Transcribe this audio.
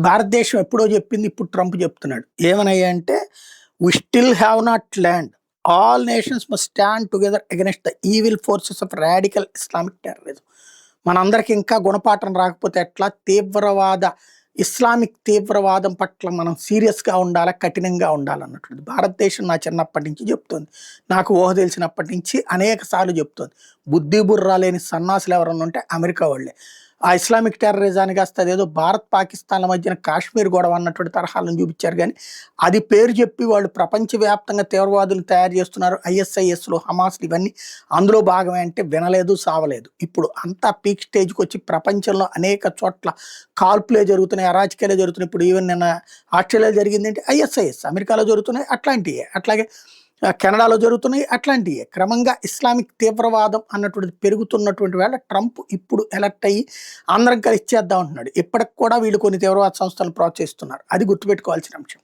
భారతదేశం ఎప్పుడో చెప్పింది, ఇప్పుడు ట్రంప్ చెప్తున్నాడు. ఏమనయ్యా అంటే, we still have not land, all nations must stand together against the evil forces of radical Islamic terrorism. మనందరికి ఇంకా గుణపాఠం రాకపోతే ఎట్లా, తీవ్రవాద ఇస్లామిక్ తీవ్రవాదం పట్ల మనం సీరియస్గా ఉండాలి, కఠినంగా ఉండాలన్నటువంటిది భారతదేశం నా చిన్నప్పటి నుంచి చెప్తోంది. నాకు ఊహ తెలిసినప్పటి నుంచి అనేక సార్లు చెప్తోంది. బుద్ధి బుర్రా లేని సన్నాసులు ఎవరన్నా ఉంటే అమెరికా వాళ్ళే. ఆ ఇస్లామిక్ టెర్రరిజాన్ని కాస్త అదేదో భారత్ పాకిస్తాన్ల మధ్యన కాశ్మీర్ గొడవ అన్నటువంటి తరహాలను చూపించారు. కానీ అది పేరు చెప్పి వాళ్ళు ప్రపంచవ్యాప్తంగా తీవ్రవాదులు తయారు చేస్తున్నారు, ఐఎస్ఐఎస్లు, హమాస్లు, ఇవన్నీ అందులో భాగమే అంటే వినలేదు, సావలేదు. ఇప్పుడు అంతా పీక్ స్టేజ్కి వచ్చి ప్రపంచంలో అనేక చోట్ల కాల్పులే జరుగుతున్నాయి, అరాచకాలే జరుగుతున్నాయి. ఇప్పుడు ఈవెన్ నిన్న ఆస్ట్రేలియాలో జరిగింది ఏంటి, ఐఎస్ఐఎస్. అమెరికాలో జరుగుతున్నాయి అట్లాంటివే, అట్లాగే కెనడాలో జరుగుతున్నాయి అట్లాంటివే. క్రమంగా ఇస్లామిక్ తీవ్రవాదం అన్నటువంటిది పెరుగుతున్నటువంటి వేళ ట్రంప్ ఇప్పుడు ఎలక్ట్ అయ్యి అందరం కలిసి చేద్దాం అంటున్నాడు. ఇప్పటికి కూడా వీళ్ళు కొన్ని తీవ్రవాద సంస్థలను ప్రోత్సహిస్తున్నారు. అది గుర్తుపెట్టుకోవాల్సిన అంశం.